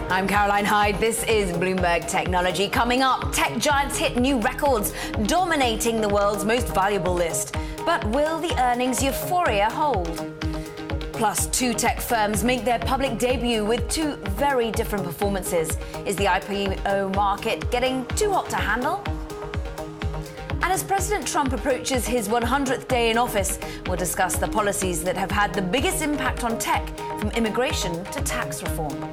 I'm Caroline Hyde. This is Bloomberg Technology. Coming up, tech giants hit new records, dominating the world's most valuable list. But will the earnings euphoria hold? Plus, two tech firms make their public debut with two very different performances. Is the IPO market getting too hot to handle? And as President Trump approaches his 100th day in office, we'll discuss the policies that have had the biggest impact on tech, from immigration to tax reform.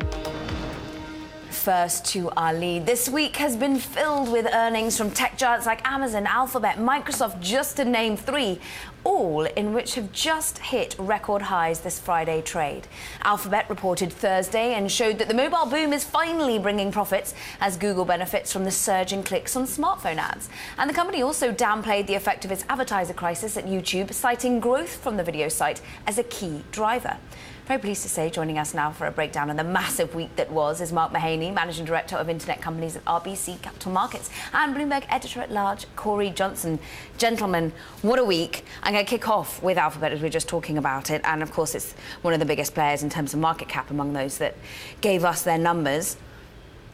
First to our lead. This week has been filled with earnings from tech giants like Amazon, Alphabet, Microsoft, just to name three, all in which have just hit record highs this Friday trade. Alphabet reported Thursday and showed that the mobile boom is finally bringing profits as Google benefits from the surge in clicks on smartphone ads. And the company also downplayed the effect of its advertiser crisis at YouTube, citing growth from the video site as a key driver. Very pleased to say, joining us now for a breakdown on the massive week that was, is Mark Mahaney, Managing Director of Internet Companies at RBC Capital Markets, and Bloomberg Editor-at-Large, Corey Johnson. Gentlemen, what a week. I'm going to kick off with Alphabet, as we were just talking about it, and of course it's one of the biggest players in terms of market cap among those that gave us their numbers.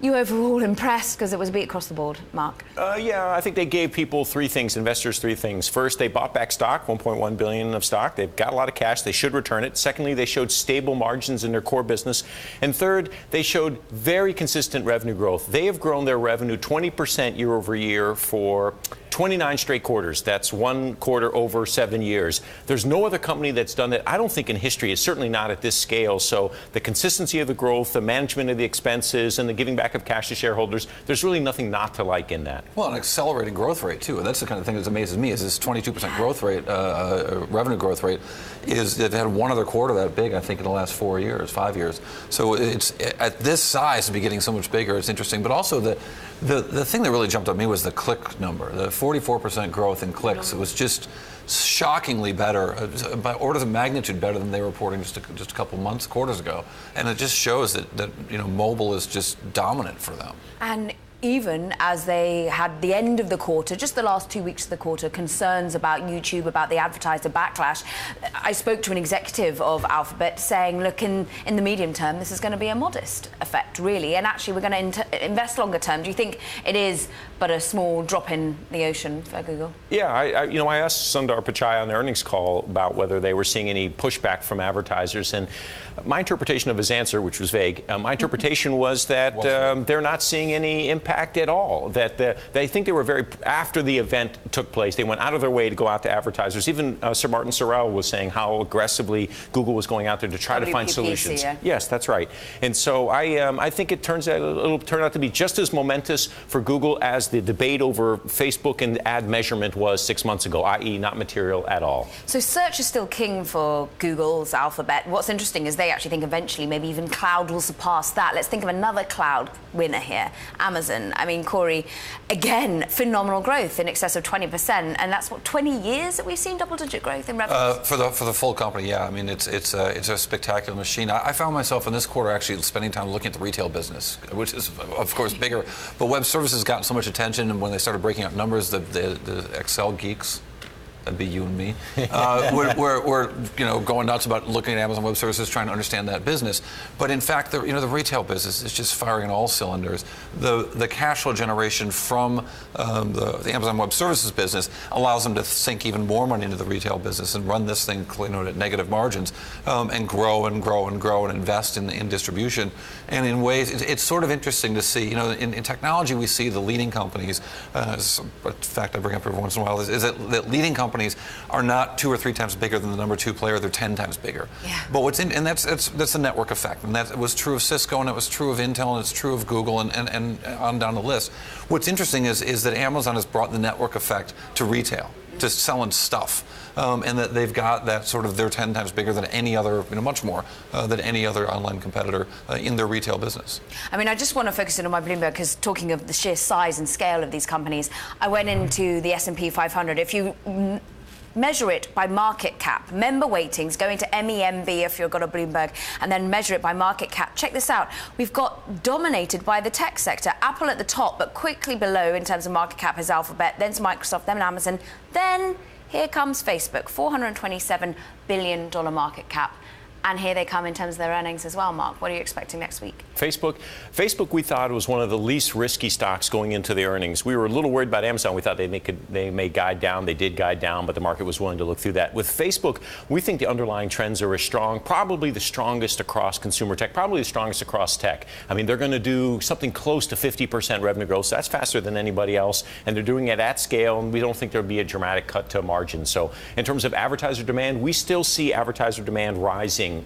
You overall impressed because it was a beat across the board, Mark? Yeah, I think they gave people three things, investors three things. First, they bought back stock, $1.1 billion of stock. They've got a lot of cash. They should return it. Secondly, they showed stable margins in their core business. And third, they showed very consistent revenue growth. They have grown their revenue 20% year over year for 29 straight quarters. That's one quarter over 7 years. There's no other company that's done that, I don't think, in history. It's certainly not at this scale. So the consistency of the growth, the management of the expenses, and the giving back of cash to shareholders, there's really nothing not to like in that. Well, an accelerating growth rate, too. That's the kind of thing that amazes me, is this 22% growth rate, revenue growth rate, is they've had one other quarter that big, I think, in the last 4 years, 5 years. So it's at this size to be getting so much bigger, it's interesting. But also the thing that really jumped at me was the click number. The 44% growth in clicks. It was just shockingly better, by orders of magnitude better than they were reporting just a couple months, quarters ago. And it just shows that mobile is just dominant for them. And even as they had the end of the quarter, just the last 2 weeks of the quarter, concerns about YouTube, about the advertiser backlash, I spoke to an executive of Alphabet saying, look, in the medium term, this is going to be a modest effect, really, and actually we're going to invest longer term. Do you think it is but a small drop in the ocean for Google? Yeah, I asked Sundar Pichai on the earnings call about whether they were seeing any pushback from advertisers, and my interpretation of his answer, which was vague, my interpretation was that they're not seeing any impact at all. That they think they were after the event took place, they went out of their way to go out to advertisers. Even Sir Martin Sorrell was saying how aggressively Google was going out there to try to find solutions. Yeah. Yes, that's right. And so I think it'll turn out to be just as momentous for Google as the debate over Facebook and ad measurement was 6 months ago, i.e. not material at all. So search is still king for Google's Alphabet. What's interesting is they actually think eventually maybe even cloud will surpass that. Let's think of another cloud winner here, Amazon. I mean, Corey, again, phenomenal growth in excess of 20%, and that's what, 20 years that we've seen double-digit growth in revenue? For the full company, yeah. I mean, it's a spectacular machine. I found myself in this quarter actually spending time looking at the retail business, which is of course bigger. But web services gotten so much attention, and when they started breaking out numbers, the Excel geeks. That'd be you and me. We're going nuts about looking at Amazon Web Services, trying to understand that business. But in fact, the retail business is just firing on all cylinders. The cash flow generation from the Amazon Web Services business allows them to sink even more money into the retail business and run this thing at negative margins, and grow and grow and grow and invest in distribution. And in ways, it's sort of interesting to see. In technology, we see the leading companies. A fact I bring up every once in a while is that leading companies are not 2 or 3 times bigger than the number 2 player; they're 10 times bigger. Yeah. But that's a network effect, and that was true of Cisco, and it was true of Intel, and it's true of Google, and on down the list. What's interesting is that Amazon has brought the network effect to retail, to selling stuff, and that they've got that sort of they're 10 times bigger than any other, much more than any other online competitor in their retail business. I mean, I just want to focus in on my Bloomberg because talking of the sheer size and scale of these companies, I went into the S&P 500. If you measure it by market cap, member weightings, go into MEMB if you've got a Bloomberg, and then measure it by market cap. Check this out. We've got dominated by the tech sector. Apple at the top, but quickly below in terms of market cap is Alphabet, then it's Microsoft, then Amazon, then here comes Facebook, $427 billion market cap. And here they come in terms of their earnings as well, Mark. What are you expecting next week? Facebook, we thought was one of the least risky stocks going into the earnings. We were a little worried about Amazon. We thought they may guide down. They did guide down, but the market was willing to look through that. With Facebook, we think the underlying trends are as strong, probably the strongest across consumer tech, probably the strongest across tech. I mean, they're going to do something close to 50% revenue growth. So that's faster than anybody else, and they're doing it at scale, and we don't think there'll be a dramatic cut to margin. So in terms of advertiser demand, we still see advertiser demand rising.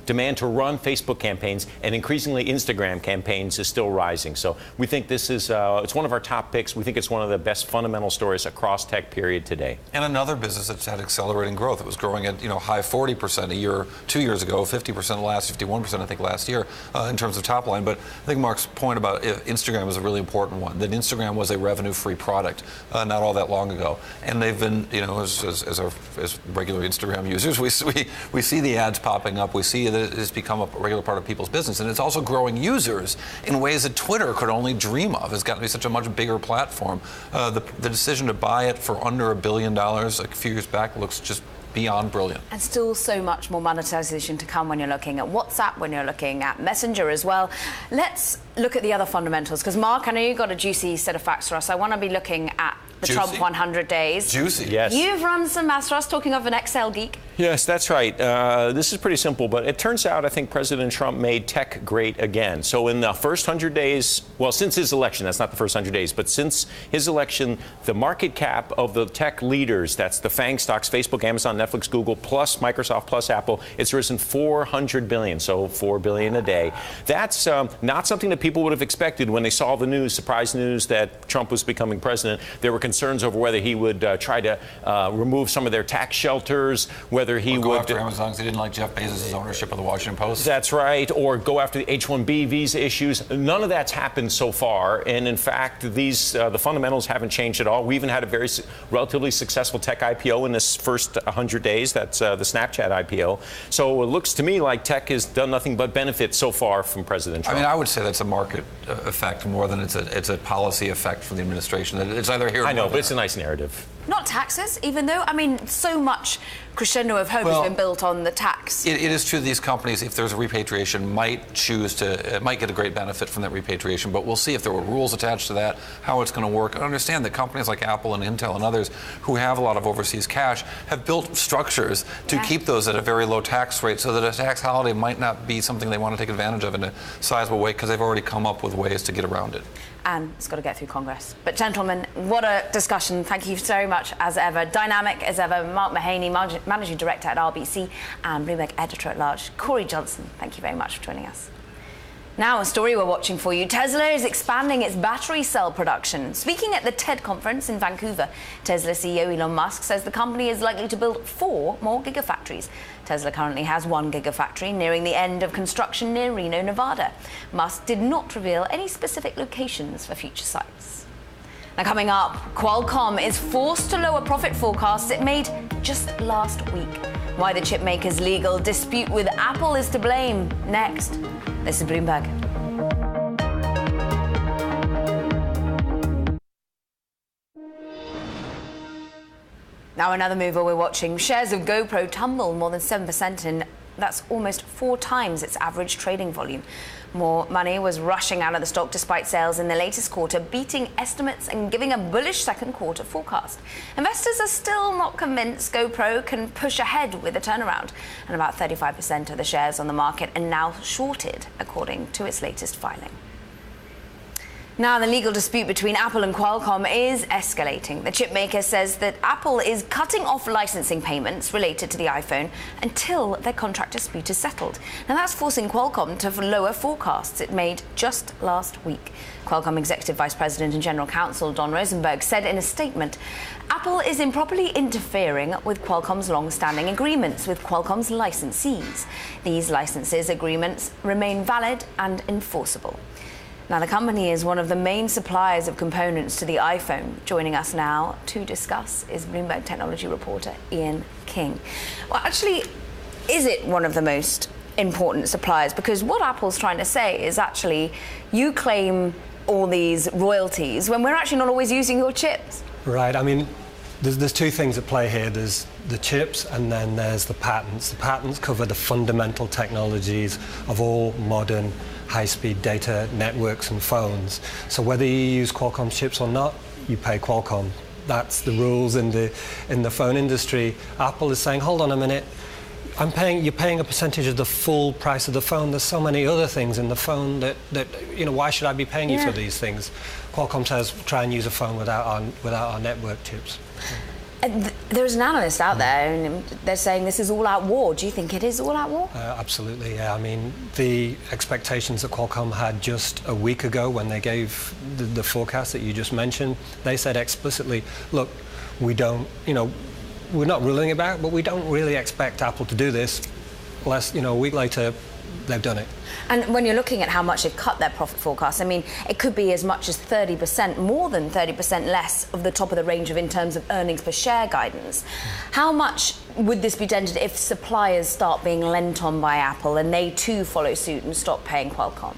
Demand to run Facebook campaigns and increasingly Instagram campaigns is still rising. So we think this is it's one of our top picks. We think it's one of the best fundamental stories across tech period today. And another business that's had accelerating growth. It was growing at high 40% a year 2 years ago, 50% last, 51% I think last year in terms of top line. But I think Mark's point about Instagram is a really important one. That Instagram was a revenue-free product not all that long ago, and they've been as regular Instagram users, we see the ads popping up. We see that it has become a regular part of people's business, and it's also growing users in ways that Twitter could only dream of. It's got to be such a much bigger platform. The decision to buy it for under $1 billion a few years back looks just beyond brilliant. And still so much more monetization to come when you're looking at WhatsApp, when you're looking at Messenger as well. Let's look at the other fundamentals, because Mark, I know you've got a juicy set of facts for us. I want to be looking at the Juicy? Trump 100 days. Juicy. Yes. You've run some maths for us, talking of an Excel geek. Yes, that's right. This is pretty simple, but it turns out I think President Trump made tech great again. So in the first 100 days, well, since his election, that's not the first 100 days, but since his election, the market cap of the tech leaders, that's the FANG stocks, Facebook, Amazon, Netflix, Google, plus Microsoft, plus Apple, it's risen $400 billion, so $4 billion a day. That's not something that people would have expected when they saw the news, surprise news that Trump was becoming president. There were concerns over whether he would try to remove some of their tax shelters, whether he go would after Amazon because he didn't like Jeff Bezos' ownership of the Washington Post. That's right, or go after the H-1B visa issues. None of that's happened so far, and in fact, the fundamentals haven't changed at all. We even had a very relatively successful tech IPO in this first 100 days. That's the Snapchat IPO. So it looks to me like tech has done nothing but benefit so far from President Trump. I mean, I would say that's a market effect more than it's a policy effect from the administration. It's either here or I know, there. but it's a nice narrative. Not taxes, even though, I mean, so much crescendo of hope has been built on the tax. It is true these companies, if there's a repatriation, might get a great benefit from that repatriation, but we'll see if there were rules attached to that, how it's going to work. I understand that companies like Apple and Intel and others who have a lot of overseas cash have built structures to keep those at a very low tax rate so that a tax holiday might not be something they want to take advantage of in a sizable way because they've already come up with ways to get around it. And it's got to get through Congress. But gentlemen, what a discussion. Thank you so much as ever. Dynamic as ever. Mark Mahaney, Managing Director at RBC and Bloomberg Editor-at-Large. Corey Johnson, thank you very much for joining us. Now, a story we're watching for you. Tesla is expanding its battery cell production. Speaking at the TED conference in Vancouver, Tesla CEO Elon Musk says the company is likely to build 4 more gigafactories. Tesla currently has 1 gigafactory nearing the end of construction near Reno, Nevada. Musk did not reveal any specific locations for future sites. Now, coming up, Qualcomm is forced to lower profit forecasts it made just last week. Why the chipmaker's legal dispute with Apple is to blame. Next. This is Bloomberg. Now another mover we're watching. Shares of GoPro tumble more than 7%, and that's almost 4 times its average trading volume. More money was rushing out of the stock despite sales in the latest quarter beating estimates and giving a bullish second quarter forecast. Investors are still not convinced GoPro can push ahead with a turnaround, and about 35% of the shares on the market are now shorted, according to its latest filing. Now, the legal dispute between Apple and Qualcomm is escalating. The chipmaker says that Apple is cutting off licensing payments related to the iPhone until their contract dispute is settled. Now, that's forcing Qualcomm to lower forecasts it made just last week. Qualcomm Executive Vice President and General Counsel Don Rosenberg said in a statement, Apple is improperly interfering with Qualcomm's long-standing agreements with Qualcomm's licensees. These licenses agreements remain valid and enforceable. Now, the company is one of the main suppliers of components to the iPhone. Joining us now to discuss is Bloomberg technology reporter Ian King. Well, actually, is it one of the most important suppliers? Because what Apple's trying to say is actually you claim all these royalties when we're actually not always using your chips. Right. I mean, there's 2 things at play here. There's the chips and then there's the patents. The patents cover the fundamental technologies of all modern high-speed data networks and phones. So whether you use Qualcomm chips or not, you pay Qualcomm. That's the rules in the phone industry. Apple is saying, hold on a minute, you're paying a percentage of the full price of the phone. There's so many other things in the phone that why should I be paying you for these things? Qualcomm says, try and use a phone without our network chips. There's an analyst out there, and they're saying this is all-out war. Do you think it is all-out war? Absolutely, yeah. I mean, the expectations that Qualcomm had just a week ago when they gave the forecast that you just mentioned, they said explicitly, look, we don't, we're not ruling it out, but we don't really expect Apple to do this. A week later, they've done it. And when you're looking at how much they've cut their profit forecast, I mean, it could be as much as 30%, more than 30% less of the top of the range in terms of earnings per share guidance. How much would this be dented if suppliers start being lent on by Apple and they too follow suit and stop paying Qualcomm?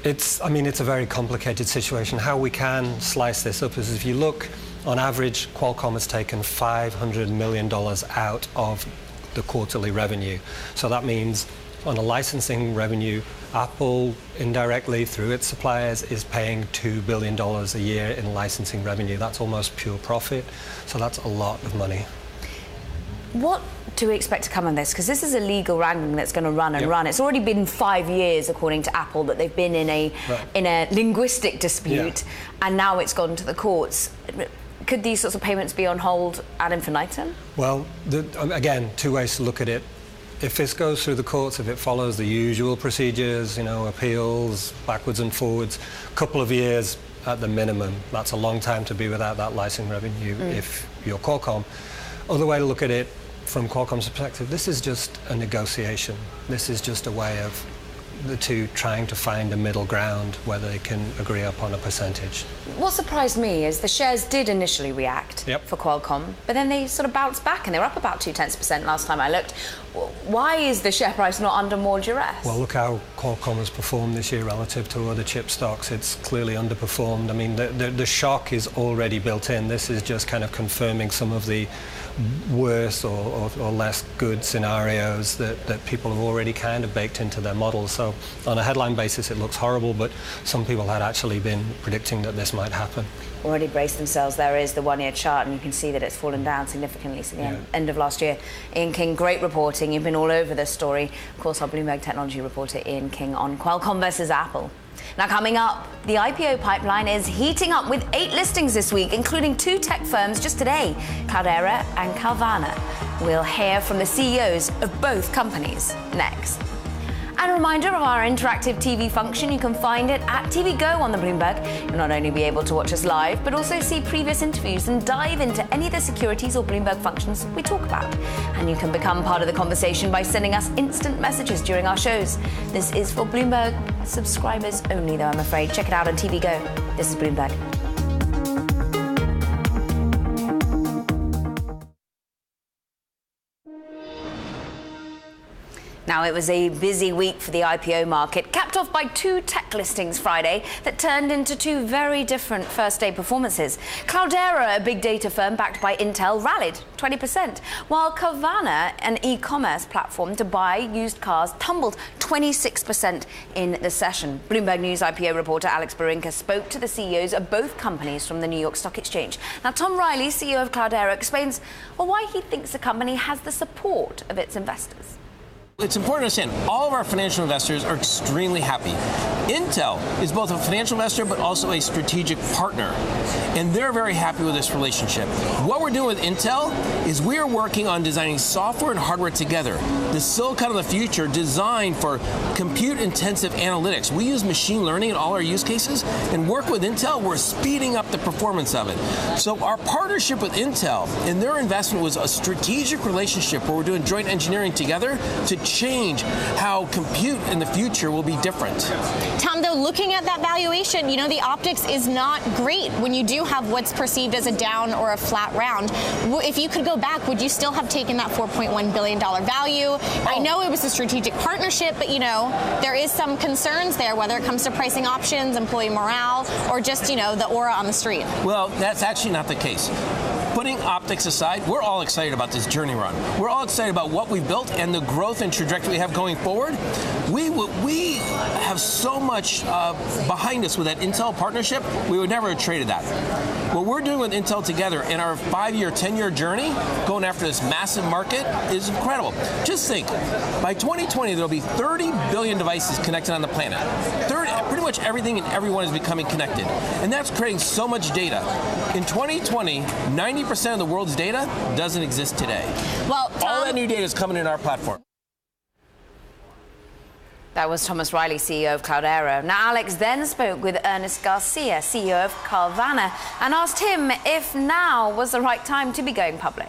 It's a very complicated situation. How we can slice this up is if you look, on average, Qualcomm has taken $500 million out of the quarterly revenue. So that means on a licensing revenue, Apple indirectly through its suppliers is paying $2 billion a year in licensing revenue. That's almost pure profit. So that's a lot of money. What do we expect to come on this? Because this is a legal wrangling that's going to run and run. It's already been 5 years, according to Apple, that they've been in a linguistic dispute, and now it's gone to the courts. Could these sorts of payments be on hold ad infinitum? Well, again, two ways to look at it. If this goes through the courts, if it follows the usual procedures, appeals, backwards and forwards, a couple of years at the minimum. That's a long time to be without that licensing revenue if you're Qualcomm. Other way to look at it, from Qualcomm's perspective, this is just a negotiation. This is just a way of the two trying to find a middle ground where they can agree upon a percentage. What surprised me is the shares did initially react for Qualcomm, but then they sort of bounced back and they were up about 0.2% last time I looked. Why is the share price not under more duress? Well, look how Qualcomm has performed this year relative to other chip stocks. It's clearly underperformed. I mean, the shock is already built in. This is just kind of confirming some of the worse or less good scenarios that people have already kind of baked into their models. So on a headline basis, it looks horrible, but some people had actually been predicting that this might happen. Already braced themselves. There is the one-year chart, and you can see that it's fallen down significantly since the end of last year. Ian King, great reporting. You've been all over this story. Of course, our Bloomberg technology reporter, Ian King, on Qualcomm versus Apple. Now, coming up, the IPO pipeline is heating up with 8 listings this week, including 2 tech firms just today, Cloudera and Carvana. We'll hear from the CEOs of both companies next. And a reminder of our interactive TV function. You can find it at TV Go on the Bloomberg. You'll not only be able to watch us live, but also see previous interviews and dive into any of the securities or Bloomberg functions we talk about. And you can become part of the conversation by sending us instant messages during our shows. This is for Bloomberg subscribers only, though, I'm afraid. Check it out on TV Go. This is Bloomberg. Now, it was a busy week for the IPO market, capped off by 2 tech listings Friday that turned into 2 very different first-day performances. Cloudera, a big data firm backed by Intel, rallied 20%, while Carvana, an e-commerce platform to buy used cars, tumbled 26% in the session. Bloomberg News IPO reporter Alex Barinka spoke to the CEOs of both companies from the New York Stock Exchange. Now, Tom Riley, CEO of Cloudera, explains why he thinks the company has the support of its investors. It's important to understand all of our financial investors are extremely happy. Intel is both a financial investor but also a strategic partner, and they're very happy with this relationship. What we're doing with Intel is we are working on designing software and hardware together, the silicon of the future designed for compute-intensive analytics. We use machine learning in all our use cases, and work with Intel, we're speeding up the performance of it. So our partnership with Intel and their investment was a strategic relationship where we're doing joint engineering together to change how compute in the future will be different. Tom, though, looking at that valuation, the optics is not great when you do have what's perceived as a down or a flat round. If you could go back, would you still have taken that $4.1 billion value? I know it was a strategic partnership, but, there is some concerns there, whether it comes to pricing options, employee morale, or just, the aura on the street. Well, that's actually not the case. putting optics aside, we're all excited about this journey run. We're all excited about what we've built and the growth and trajectory we have going forward. We have so much behind us with that Intel partnership, we would never have traded that. What we're doing with Intel together in our 5-year, 10-year journey, going after this massive market, is incredible. Just think, by 2020, there'll be 30 billion devices connected on the planet. Pretty much everything and everyone is becoming connected. And that's creating so much data. In 2020, 90% of the world's data doesn't exist today. Well, Tom, all that new data is coming in our platform. That was Thomas Riley, CEO of Cloudera. Now, Alex then spoke with Ernest Garcia, CEO of Carvana, and asked him if now was the right time to be going public.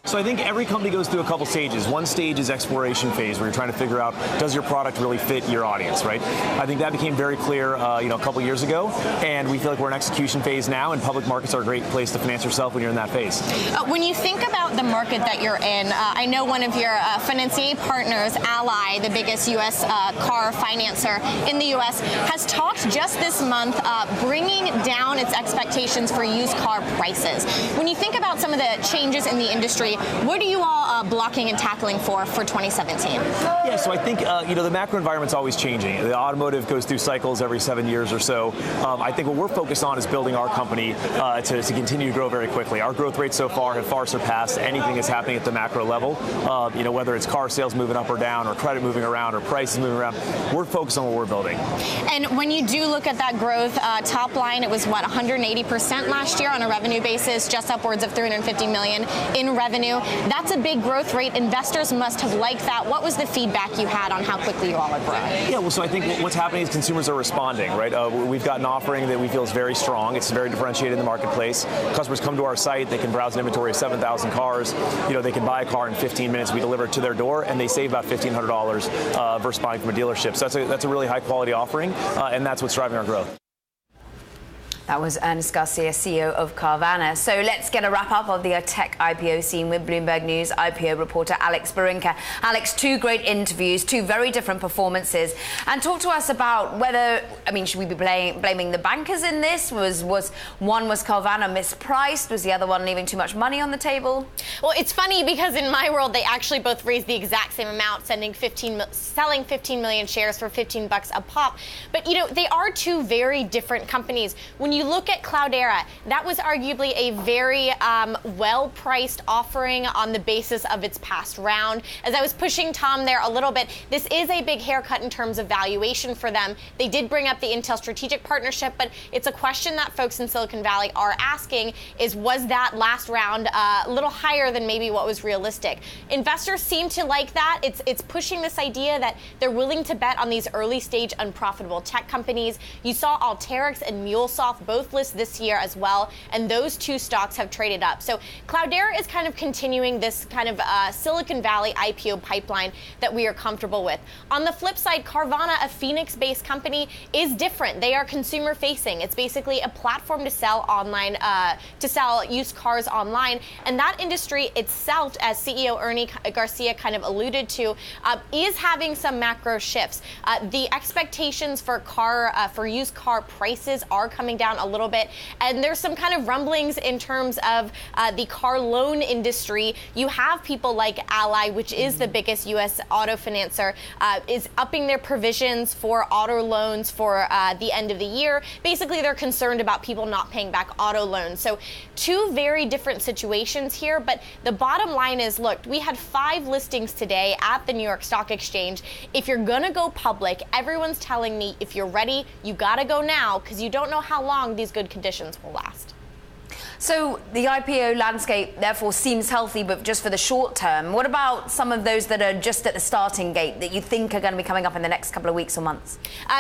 So I think every company goes through a couple stages. One stage is exploration phase, where you're trying to figure out, does your product really fit your audience, right? I think that became very clear, a couple years ago, and we feel like we're in execution phase now, and public markets are a great place to finance yourself when you're in that phase. When you think about the market that you're in, I know one of your financier partners, Ally, the biggest U.S. car financer in the U.S., has talked just this month bringing down its expectations for used car prices. When you think about some of the changes in the industry, what are you all blocking and tackling for 2017? Yeah, so I think, the macro environment's always changing. The automotive goes through cycles every 7 years or so. I think what we're focused on is building our company to continue to grow very quickly. Our growth rates so far have far surpassed anything that's happening at the macro level. Whether it's car sales moving up or down, or credit moving around, or prices moving around, we're focused on what we're building. And when you do look at that growth, top line, it was 180% last year on a revenue basis, just upwards of $350 million in revenue. That's a big growth rate. Investors must have liked that. What was the feedback you had on how quickly you all are growing? Yeah, well, so I think what's happening is consumers are responding, right? We've got an offering that we feel is very strong. It's very differentiated in the marketplace. Customers come to our site, they can browse an inventory of 7,000 cars. They can buy a car in 15 minutes. We deliver it to their door, and they save about $1,500 versus buying from a dealership. So that's a really high quality offering, and that's what's driving our growth. That was Ernest Garcia, CEO of Carvana. So let's get a wrap-up of the tech IPO scene with Bloomberg News IPO reporter Alex Barinka. Alex, 2 great interviews, 2 very different performances. And talk to us about whether, should we be blaming the bankers in this? Was Carvana mispriced? Was the other one leaving too much money on the table? Well, it's funny because in my world, they actually both raised the exact same amount, selling 15 million shares for $15 a pop. But, they are 2 very different companies. When you look at Cloudera, that was arguably a very well-priced offering on the basis of its past round. As I was pushing Tom there a little bit, this is a big haircut in terms of valuation for them. They did bring up the Intel strategic partnership, but it's a question that folks in Silicon Valley are asking is, was that last round a little higher than maybe what was realistic? Investors seem to like that. It's pushing this idea that they're willing to bet on these early-stage unprofitable tech companies. You saw Alteryx and MuleSoft both list this year as well, and those 2 stocks have traded up. So Cloudera is kind of continuing this kind of Silicon Valley IPO pipeline that we are comfortable with. On the flip side, Carvana, a Phoenix-based company, is different. They are consumer-facing. It's basically a platform to sell online, to sell used cars online, and that industry itself, as CEO Ernie Garcia kind of alluded to, is having some macro shifts. The expectations for used car prices are coming down a little bit, and there's some kind of rumblings in terms of the car loan industry. You have people like Ally, which is the biggest U.S. auto financer, is upping their provisions for auto loans for the end of the year. Basically, they're concerned about people not paying back auto loans. So 2 very different situations here, but the bottom line is, look, we had 5 listings today at the New York Stock Exchange. If you're gonna go public, everyone's telling me, if you're ready, you gotta go now, because you don't know how long these good conditions will last. So the IPO landscape, therefore, seems healthy, but just for the short term. What about some of those that are just at the starting gate that you think are going to be coming up in the next couple of weeks or months?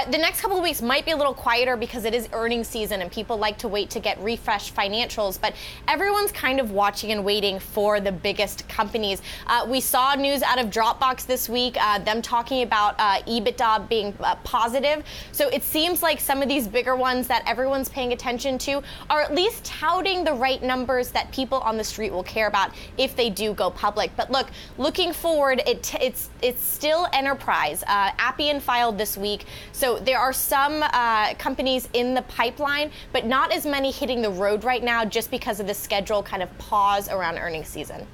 The next couple of weeks might be a little quieter because it is earnings season and people like to wait to get refreshed financials, but everyone's kind of watching and waiting for the biggest companies. We saw news out of Dropbox this week, them talking about EBITDA being positive. So it seems like some of these bigger ones that everyone's paying attention to are at least touting the the right numbers that people on the street will care about if they do go public. But look, looking forward, it's still enterprise. Appian filed this week, so there are some companies in the pipeline, but not as many hitting the road right now just because of the schedule kind of pause around earnings season.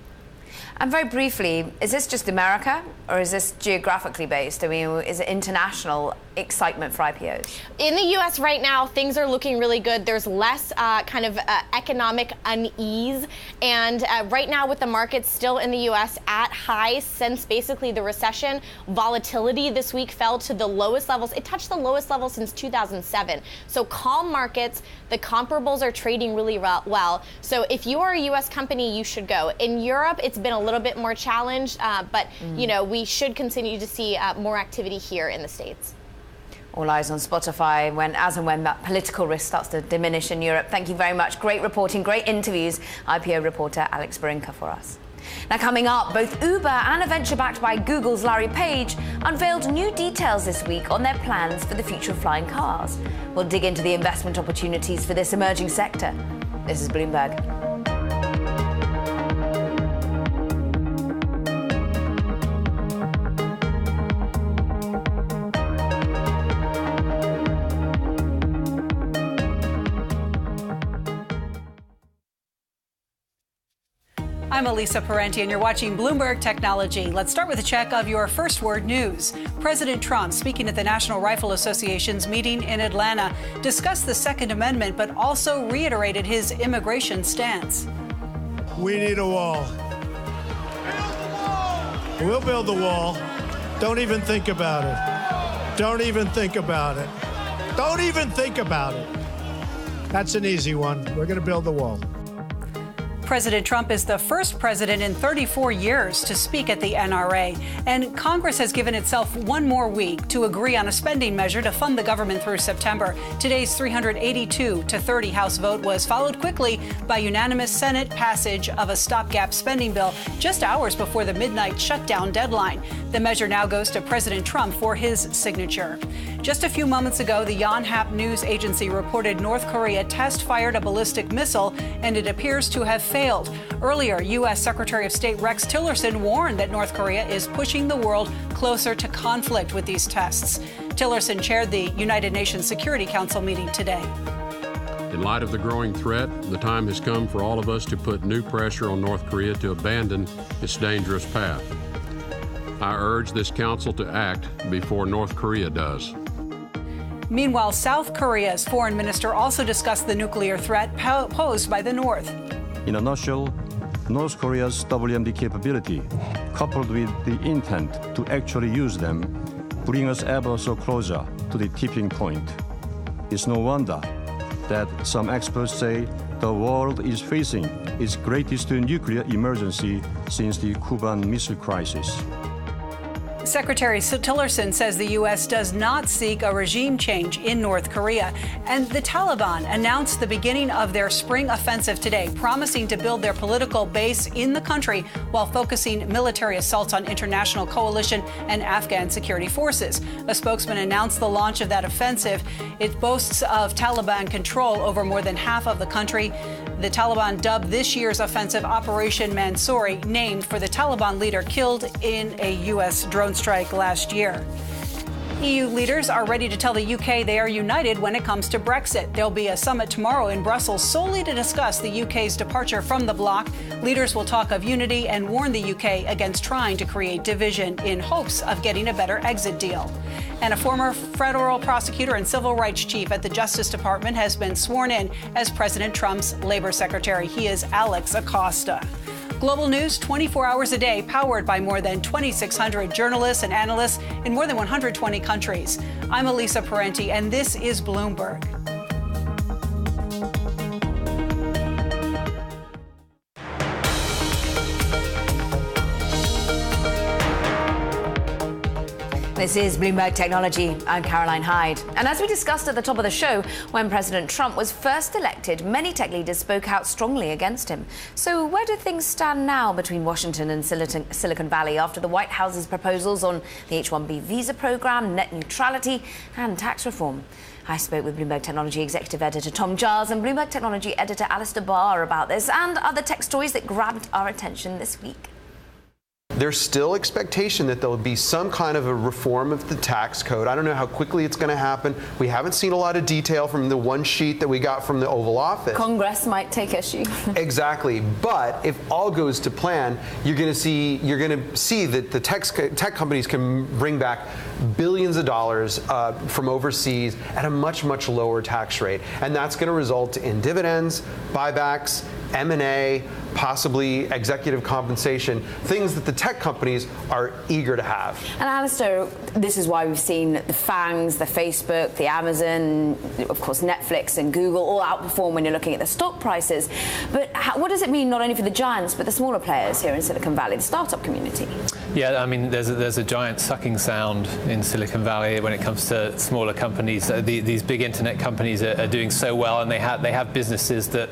And very briefly, is this just America or is this geographically based? I mean, is it international excitement for IPOs? In the U.S. right now, things are looking really good. There's less economic unease. And right now with the markets still in the U.S. at highs since basically the recession, volatility this week fell to the lowest levels. It touched the lowest level since 2007. So calm markets, the comparables are trading really well. So if you are a U.S. company, you should go. In Europe, it's been a little bit more challenged, but you know, we should continue to see more activity here in the States. All eyes on Spotify as and when that political risk starts to diminish in Europe. Thank you very much. Great reporting, great interviews. IPO reporter Alex Barinka for us. Now coming up, both Uber and a venture backed by Google's Larry Page unveiled new details this week on their plans for the future of flying cars. We'll dig into the investment opportunities for this emerging sector. This is Bloomberg. I'm Elisa Parenti, and you're watching Bloomberg Technology. Let's start with a check of your first word news. President Trump, speaking at the National Rifle Association's meeting in Atlanta, discussed the Second Amendment, but also reiterated his immigration stance. We need a wall. We'll build the wall. Don't even think about it. Don't even think about it. Don't even think about it. That's an easy one. We're going to build the wall. President Trump is the first president in 34 years to speak at the NRA, and Congress has given itself one more week to agree on a spending measure to fund the government through September. Today's 382-30 House vote was followed quickly by unanimous Senate passage of a stopgap spending bill just hours before the midnight shutdown deadline. The measure now goes to President Trump for his signature. Just a few moments ago, the Yonhap news agency reported North Korea test-fired a ballistic missile, and it appears to have failed. Earlier, U.S. Secretary of State Rex Tillerson warned that North Korea is pushing the world closer to conflict with these tests. Tillerson chaired the United Nations Security Council meeting today. In light of the growing threat, the time has come for all of us to put new pressure on North Korea to abandon its dangerous path. I urge this council to act before North Korea does. Meanwhile, South Korea's foreign minister also discussed the nuclear threat posed by the North. In a nutshell, North Korea's WMD capability, coupled with the intent to actually use them, bring us ever so closer to the tipping point. It's no wonder that some experts say the world is facing its greatest nuclear emergency since the Cuban Missile Crisis. Secretary Tillerson says the U.S. does not seek a regime change in North Korea. And the Taliban announced the beginning of their spring offensive today, promising to build their political base in the country while focusing military assaults on international coalition and Afghan security forces. A spokesman announced the launch of that offensive. It boasts of Taliban control over more than half of the country. The Taliban dubbed this year's offensive Operation Mansouri, named for the Taliban leader killed in a U.S. drone strike last year. EU leaders are ready to tell the UK they are united when it comes to Brexit. There'll be a summit tomorrow in Brussels solely to discuss the UK's departure from the bloc. Leaders will talk of unity and warn the UK against trying to create division in hopes of getting a better exit deal. And a former federal prosecutor and civil rights chief at the Justice Department has been sworn in as President Trump's labor secretary. He is Alex Acosta. Global news 24 hours a day, powered by more than 2,600 journalists and analysts in more than 120 countries. I'm Elisa Parenti, and this is Bloomberg. This is Bloomberg Technology. I'm Caroline Hyde. And as we discussed at the top of the show, when President Trump was first elected, many tech leaders spoke out strongly against him. So where do things stand now between Washington and Silicon Valley after the White House's proposals on the H-1B visa program, net neutrality and tax reform? I spoke with Bloomberg Technology Executive Editor Tom Giles and Bloomberg Technology Editor Alistair Barr about this and other tech stories that grabbed our attention this week. There's still expectation that there'll be some kind of a reform of the tax code. I don't know how quickly it's going to happen. We haven't seen a lot of detail from the one sheet that we got from the Oval Office. Congress might take issue. Exactly. But if all goes to plan, you're going to see that the tech companies can bring back billions of dollars from overseas at a much, much lower tax rate. And that's going to result in dividends, buybacks, M&A, possibly executive compensation, things that the tech companies are eager to have. And Alistair, this is why we've seen the FANGs, the Facebook, the Amazon, of course Netflix and Google all outperform when you're looking at the stock prices. But what does it mean not only for the giants but the smaller players here in Silicon Valley, the startup community? Yeah, I mean, there's a giant sucking sound in Silicon Valley when it comes to smaller companies. These big internet companies are doing so well, and they have businesses that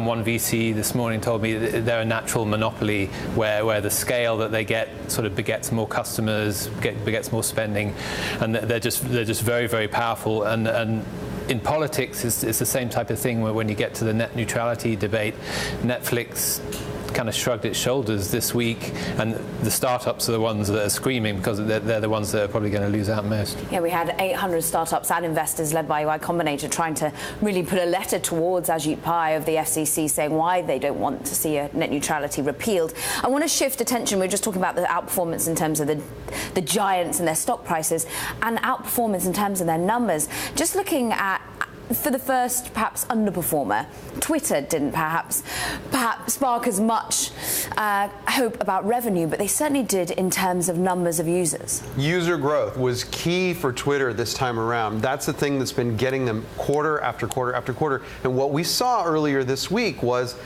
one VC this morning told me they're a natural monopoly where the scale that they get sort of begets more customers, begets more spending, and they're just very, very powerful. And in politics, it's the same type of thing where when you get to the net neutrality debate, Netflix kind of shrugged its shoulders this week, and the startups are the ones that are screaming because they're the ones that are probably going to lose out most. Yeah, we had 800 startups and investors led by Y Combinator trying to really put a letter towards Ajit Pai of the FCC saying why they don't want to see a net neutrality repealed. I want to shift attention. We were just talking about the outperformance in terms of the giants and their stock prices, and outperformance in terms of their numbers. Just looking at, for the first, perhaps, underperformer, Twitter didn't perhaps spark as much hope about revenue, but they certainly did in terms of numbers of users. User growth was key for Twitter this time around. That's the thing that's been getting them quarter after quarter after quarter. And what we saw earlier this week was,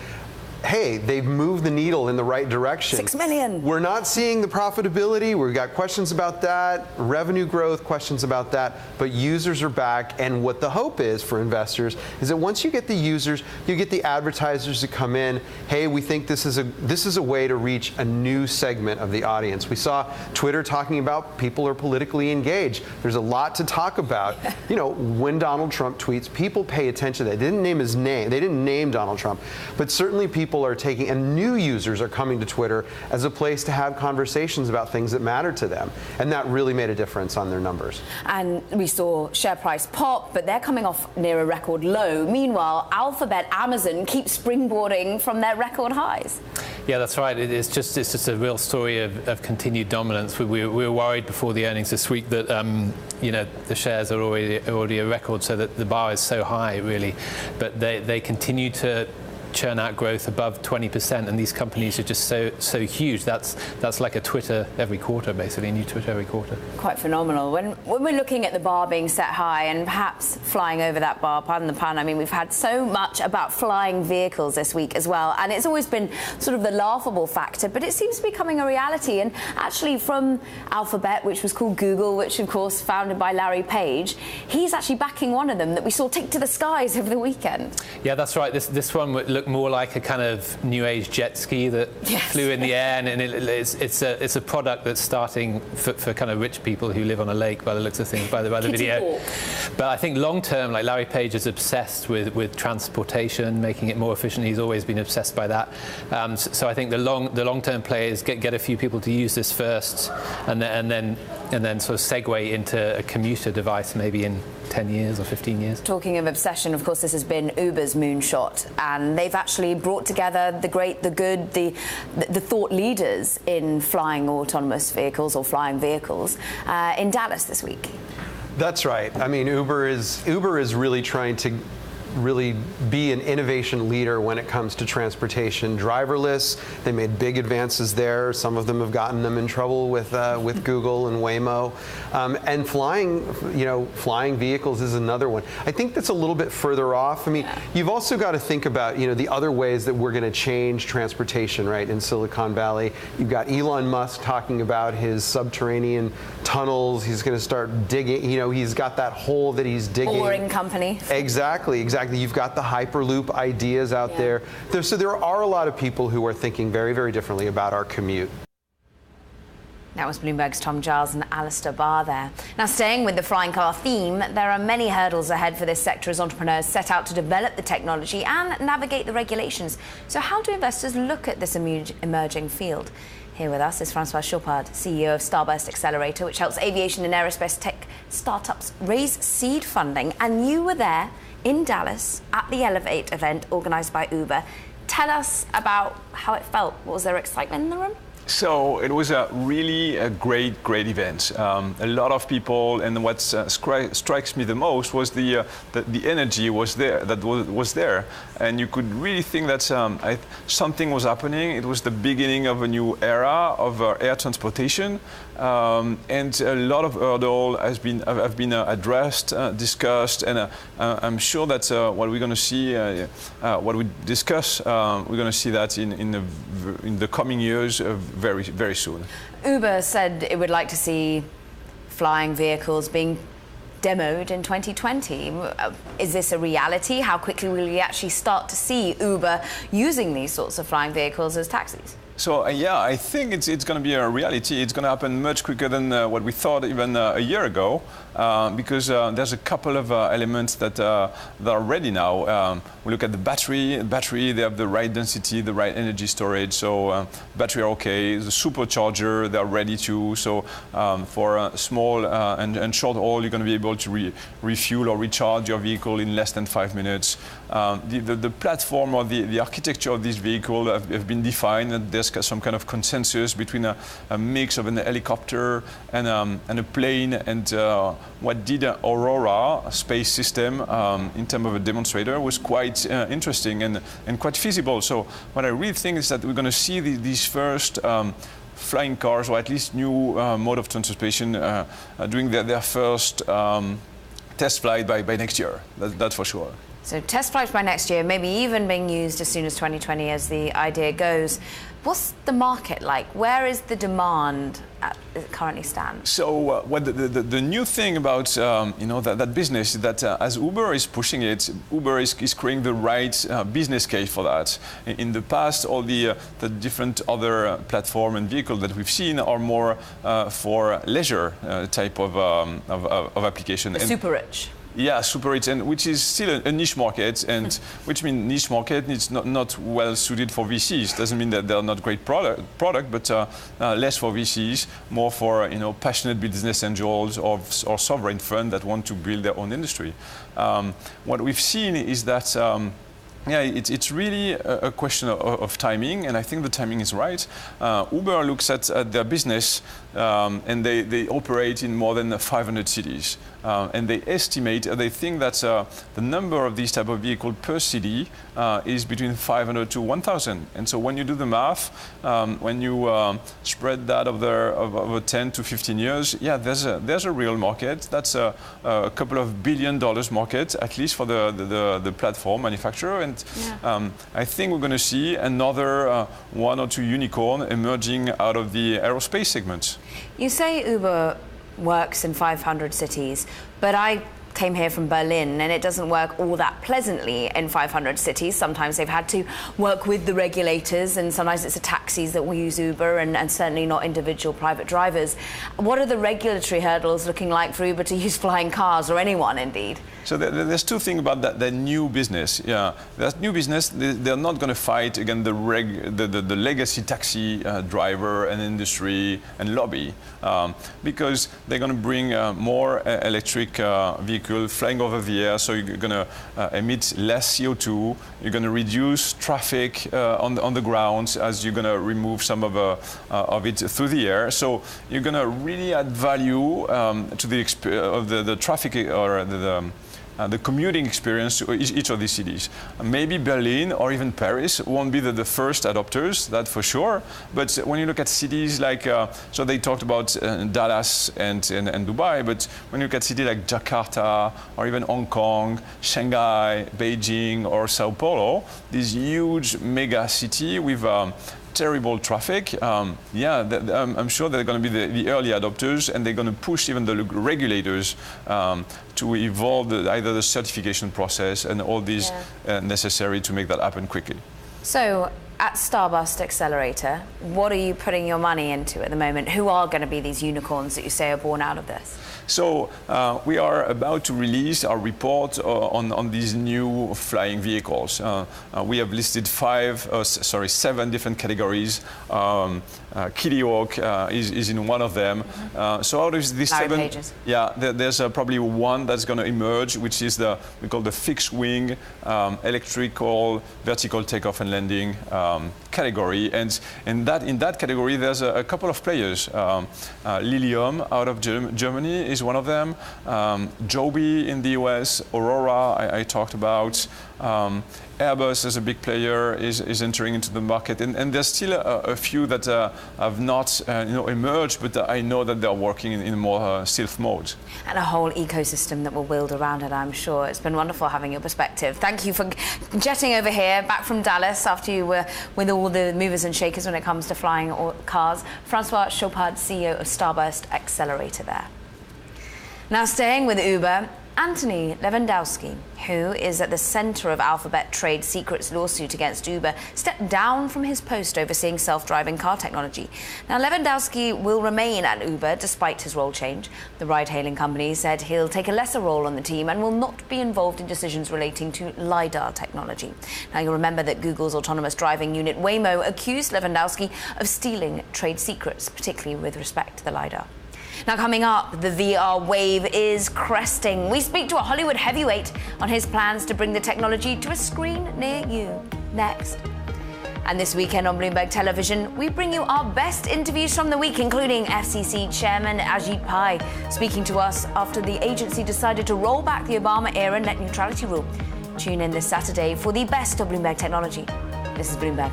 hey, they've moved the needle in the right direction. 6 million. We're not seeing the profitability. We've got questions about that. Revenue growth, questions about that. But users are back. And what the hope is for investors is that once you get the users, you get the advertisers to come in. Hey, we think this is a way to reach a new segment of the audience. We saw Twitter talking about people are politically engaged. There's a lot to talk about. You know, when Donald Trump tweets, people pay attention to that. They didn't name his name. They didn't name Donald Trump. But certainly people are taking, and new users are coming to Twitter as a place to have conversations about things that matter to them. And that really made a difference on their numbers. And we saw share price pop, but they're coming off near a record low. Meanwhile, Alphabet, Amazon keep springboarding from their record highs. Yeah, that's right. It's just a real story of continued dominance. We were worried before the earnings this week that the shares are already a record, so that the bar is so high, really. But they continue to churn out growth above 20%, and these companies are just so huge. That's like a Twitter every quarter, basically, a new Twitter every quarter. Quite phenomenal. When we're looking at the bar being set high and perhaps flying over that bar, pardon the pun, I mean, we've had so much about flying vehicles this week as well, and it's always been sort of the laughable factor, but it seems to be becoming a reality. And actually from Alphabet, which was called Google, which of course founded by Larry Page, he's actually backing one of them that we saw take to the skies over the weekend. Yeah, that's right. This one looked more like a kind of new age jet ski that flew in the air, and it's a product that's starting for kind of rich people who live on a lake, by the looks of things, by the video. But I think long term, like Larry Page is obsessed with transportation, making it more efficient. He's always been obsessed by that. So I think the long term play is get a few people to use this first, and then sort of segue into a commuter device maybe in 10 years or 15 years. Talking of obsession, of course, this has been Uber's moonshot, and they've actually brought together the great, the good, the thought leaders in flying autonomous vehicles or flying vehicles in Dallas this week. That's right. I mean, Uber is really trying to be an innovation leader when it comes to transportation. Driverless, they made big advances there. Some of them have gotten them in trouble with Google and Waymo. And flying vehicles is another one. I think that's a little bit further off. I mean, you've also got to think about, the other ways that we're going to change transportation, right, in Silicon Valley. You've got Elon Musk talking about his subterranean tunnels. He's going to start digging, he's got that hole that he's digging. Boring company. Exactly. You've got the Hyperloop ideas out there. So there are a lot of people who are thinking very, very differently about our commute. That was Bloomberg's Tom Giles and Alistair Barr there. Now, staying with the flying car theme, there are many hurdles ahead for this sector as entrepreneurs set out to develop the technology and navigate the regulations. So how do investors look at this emerging field? Here with us is Francois Chopard, CEO of Starburst Accelerator, which helps aviation and aerospace tech startups raise seed funding. And you were there in Dallas at the Elevate event organised by Uber. Tell us about how it felt. Was there excitement in the room? So it was a really great event. A lot of people, and what strikes me the most was the energy was there. That was there, and you could really think that something was happening. It was the beginning of a new era of air transportation, and a lot of hurdles have been addressed, discussed, and I'm sure that what we're going to see, what we discuss, we're going to see that in the coming years. Very soon. Uber said it would like to see flying vehicles being demoed in 2020. Is this a reality? How quickly will we actually start to see Uber using these sorts of flying vehicles as taxis? So yeah, I think it's going to be a reality. It's going to happen much quicker than what we thought even a year ago, because there's a couple of elements that are ready now. We look at the battery. They have the right density, the right energy storage. So battery are okay. The supercharger, they're ready too. So for a small and short haul, you're going to be able to refuel or recharge your vehicle in less than 5 minutes. The platform or the architecture of this vehicle have been defined. And there's some kind of consensus between a mix of an helicopter and a plane. And what did Aurora space system in terms of a demonstrator was quite interesting and quite feasible. So what I really think is that we're going to see these first flying cars, or at least new mode of transportation, doing their first test flight by next year. That's for sure. So test flights by next year, maybe even being used as soon as 2020 as the idea goes. What's the market like? Where is the demand as it currently stands? So what the new thing about that business is that as Uber is pushing it, Uber is creating the right business case for that. In the past, all the different other platform and vehicles that we've seen are more for leisure type of application. The super rich. Yeah, super rich, and which is still a niche market, and which means niche market is not well suited for VCs. Doesn't mean that they're not great product, but less for VCs, more for passionate business angels or sovereign funds that want to build their own industry. What we've seen is that. Yeah, it's really a question of timing, and I think the timing is right. Uber looks at their business, and they operate in more than 500 cities. And they think that the number of these type of vehicles per city is between 500 to 1,000. And so when you do the math, when you spread that over 10 to 15 years, yeah, there's a real market. That's a couple of $1 billion market, at least for the platform manufacturer. And I think we're going to see another 1 or 2 unicorn emerging out of the aerospace segment. You say Uber works in 500 cities, but I came here from Berlin and it doesn't work all that pleasantly in 500 cities. Sometimes they've had to work with the regulators, and sometimes it's the taxis that will use Uber and certainly not individual private drivers. What are the regulatory hurdles looking like for Uber to use flying cars, or anyone indeed? So there's two things about that new business. Yeah, that new business, they're not going to fight against the legacy taxi driver and industry and lobby, because they're going to bring more electric vehicles flying over the air. So you're going to emit less CO2. You're going to reduce traffic on the ground as you're going to remove some of it through the air. So you're going to really add value to the traffic or the commuting experience to each of these cities. Maybe Berlin or even Paris won't be the first adopters, that for sure. But when you look at cities like, so they talked about Dallas and Dubai, but when you look at cities like Jakarta or even Hong Kong, Shanghai, Beijing or Sao Paulo, these huge mega city with terrible traffic, I'm sure they're going to be the early adopters, and they're going to push even the regulators to evolve either the certification process and all these necessary to make that happen quickly. So, at Starburst Accelerator, what are you putting your money into at the moment? Who are going to be these unicorns that you say are born out of this? So we are about to release our report on these new flying vehicles. We have listed 7 different categories. Kitty Hawk is in one of them. So out of these 7, pages. Yeah, there's probably one that's going to emerge, which is we call the fixed wing electrical vertical takeoff and landing category. And in that category, there's a couple of players. Lilium out of Germany is one of them. Joby in the US, Aurora I talked about. Airbus as a big player is entering into the market, and there's still a few that have not emerged, but I know that they're working in more stealth mode. And a whole ecosystem that will build around it, I'm sure. It's been wonderful having your perspective. Thank you for jetting over here, back from Dallas, after you were with all the movers and shakers when it comes to flying cars. Francois Chopard, CEO of Starburst Accelerator there. Now staying with Uber, Anthony Lewandowski, who is at the center of Alphabet trade secrets lawsuit against Uber, stepped down from his post overseeing self-driving car technology. Now, Lewandowski will remain at Uber despite his role change. The ride-hailing company said he'll take a lesser role on the team and will not be involved in decisions relating to LiDAR technology. Now, you'll remember that Google's autonomous driving unit Waymo accused Lewandowski of stealing trade secrets, particularly with respect to the LiDAR. Now, coming up, the VR wave is cresting. We speak to a Hollywood heavyweight on his plans to bring the technology to a screen near you. Next. And this weekend on Bloomberg Television, we bring you our best interviews from the week, including FCC Chairman Ajit Pai, speaking to us after the agency decided to roll back the Obama-era net neutrality rule. Tune in this Saturday for the best of Bloomberg technology. This is Bloomberg.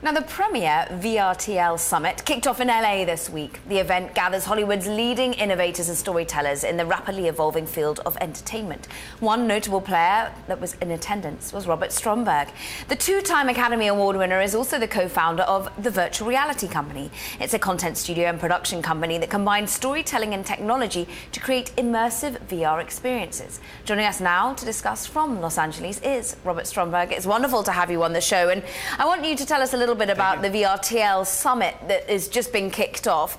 Now, the premier VRTL Summit kicked off in LA this week. The event gathers Hollywood's leading innovators and storytellers in the rapidly evolving field of entertainment. One notable player that was in attendance was Robert Stromberg. The two-time Academy Award winner is also the co-founder of the virtual reality company. It's a content studio and production company that combines storytelling and technology to create immersive VR experiences. Joining us now to discuss from Los Angeles is Robert Stromberg. It's wonderful to have you on the show, and I want you to tell us a little bit about the VRTL Summit that has just been kicked off.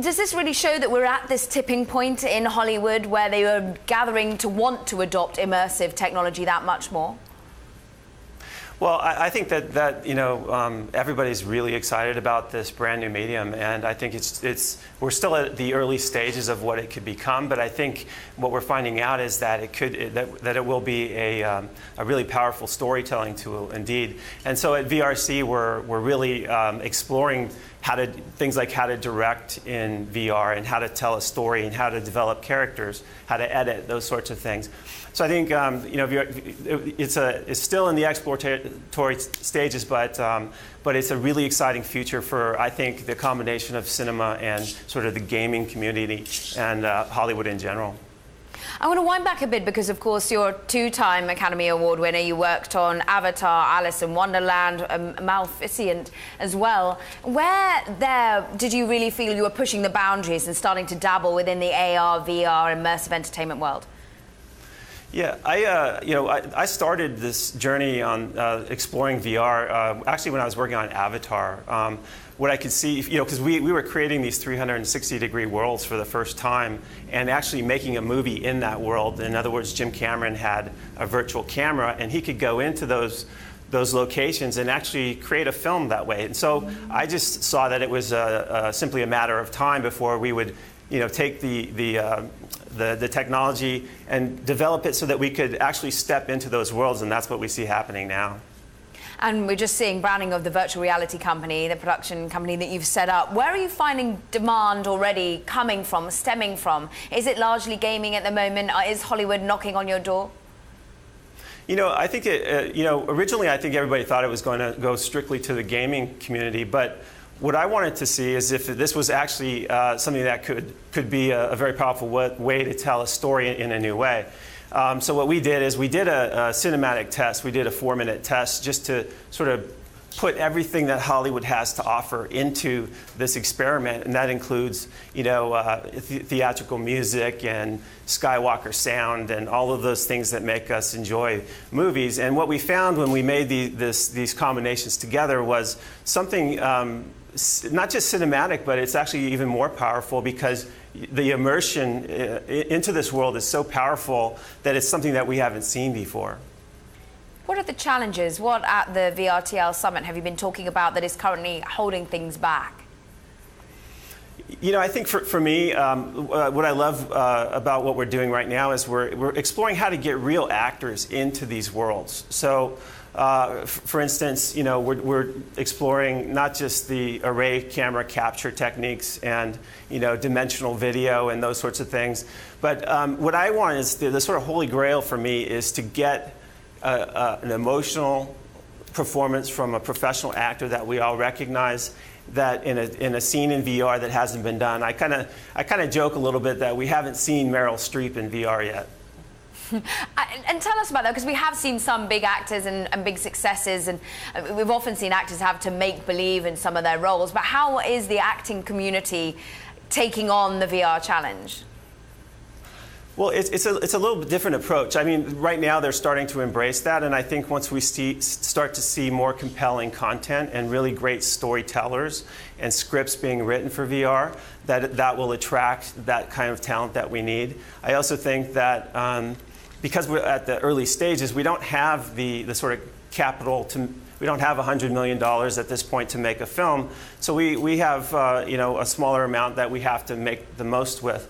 Does this really show that we're at this tipping point in Hollywood where they are gathering to want to adopt immersive technology that much more? Well, I think that everybody's really excited about this brand new medium, and I think we're still at the early stages of what it could become. But I think what we're finding out is that it will be a really powerful storytelling tool indeed. And so at VRC, we're really exploring things like how to direct in VR and how to tell a story and how to develop characters, how to edit, those sorts of things. So I think it's still in the exploratory stages, but it's a really exciting future for, I think, the combination of cinema and sort of the gaming community and Hollywood in general. I want to wind back a bit because, of course, you're a two-time Academy Award winner. You worked on Avatar, Alice in Wonderland, Maleficent as well. Where there did you really feel you were pushing the boundaries and starting to dabble within the AR, VR, immersive entertainment world? Yeah, I started this journey on exploring VR actually when I was working on Avatar. What I could see, because we were creating these 360-degree worlds for the first time and actually making a movie in that world. In other words, Jim Cameron had a virtual camera and he could go into those locations and actually create a film that way. And so I just saw that it was simply a matter of time before we would take the technology and develop it so that we could actually step into those worlds, and that's what we see happening now. And we're just seeing branding of the virtual reality company, the production company that you've set up. Where are you finding demand already coming from, stemming from? Is it largely gaming at the moment? Is Hollywood knocking on your door? I think originally I think everybody thought it was going to go strictly to the gaming community, but what I wanted to see is if this was actually something that could be a very powerful way to tell a story in a new way. So what we did is we did a cinematic test. We did a 4-minute test just to sort of put everything that Hollywood has to offer into this experiment, and that includes, theatrical music and Skywalker sound and all of those things that make us enjoy movies. And what we found when we made these combinations together was something not just cinematic, but it's actually even more powerful because the immersion into this world is so powerful that it's something that we haven't seen before. What are the challenges? What at the VRTL Summit have you been talking about that is currently holding things back? I think for me, what I love about what we're doing right now is we're exploring how to get real actors into these worlds. So, for instance, we're exploring not just the array camera capture techniques and, dimensional video and those sorts of things, but what I want is the sort of holy grail for me is to get an emotional performance from a professional actor that we all recognize, that in a scene in VR that hasn't been done. I kind of joke a little bit that we haven't seen Meryl Streep in VR yet. And tell us about that, because we have seen some big actors and big successes, and we've often seen actors have to make believe in some of their roles. But how is the acting community taking on the VR challenge? Well, it's a little bit different approach. I mean, right now they're starting to embrace that, and I think once we start to see more compelling content and really great storytellers and scripts being written for VR, that will attract that kind of talent that we need. I also think that because we're at the early stages, we don't have the sort of capital we don't have $100 million at this point to make a film, so we have a smaller amount that we have to make the most with.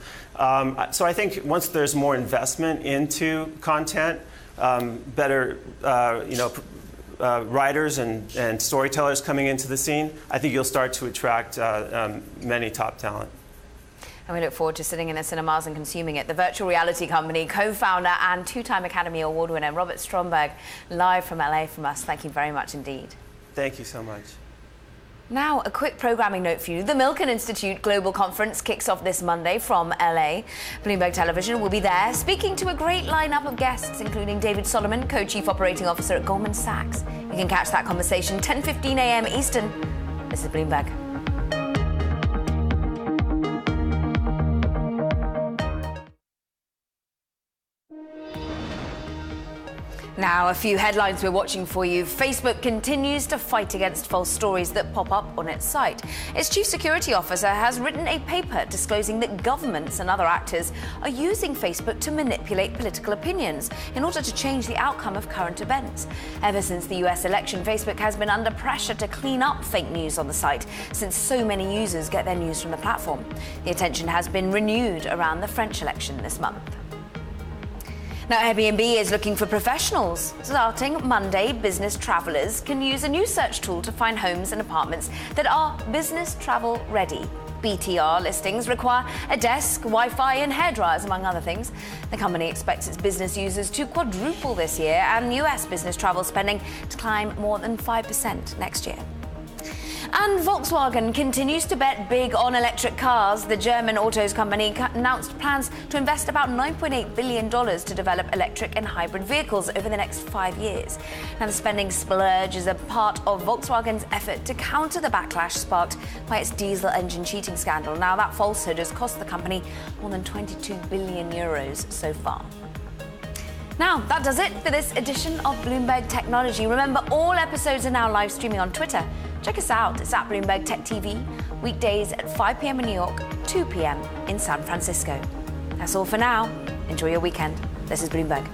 So I think once there's more investment into content, better writers and storytellers coming into the scene, I think you'll start to attract many top talent. And we look forward to sitting in the cinemas and consuming it. The virtual reality company co-founder and two-time Academy Award winner Robert Stromberg, live from LA from us. Thank you very much indeed. Thank you so much. Now, a quick programming note for you. The Milken Institute Global Conference kicks off this Monday from LA. Bloomberg Television will be there, speaking to a great lineup of guests, including David Solomon, Co-Chief Operating Officer at Goldman Sachs. You can catch that conversation 10:15 a.m. Eastern. This is Bloomberg. Now, a few headlines we're watching for you. Facebook continues to fight against false stories that pop up on its site. Its chief security officer has written a paper disclosing that governments and other actors are using Facebook to manipulate political opinions in order to change the outcome of current events. Ever since the US election, Facebook has been under pressure to clean up fake news on the site, since so many users get their news from the platform. The attention has been renewed around the French election this month. Now, Airbnb is looking for professionals. Starting Monday, business travelers can use a new search tool to find homes and apartments that are business travel ready. BTR listings require a desk, Wi-Fi and hairdryers, among other things. The company expects its business users to quadruple this year and US business travel spending to climb more than 5% next year. And Volkswagen continues to bet big on electric cars. The German autos company announced plans to invest about $9.8 billion to develop electric and hybrid vehicles over the next 5 years. Now, the spending splurge is a part of Volkswagen's effort to counter the backlash sparked by its diesel engine cheating scandal. Now, that falsehood has cost the company more than 22 billion euros so far. Now, that does it for this edition of Bloomberg Technology. Remember, all episodes are now live streaming on Twitter. Check us out. It's at Bloomberg Tech TV, weekdays at 5 p.m. in New York, 2 p.m. in San Francisco. That's all for now. Enjoy your weekend. This is Bloomberg.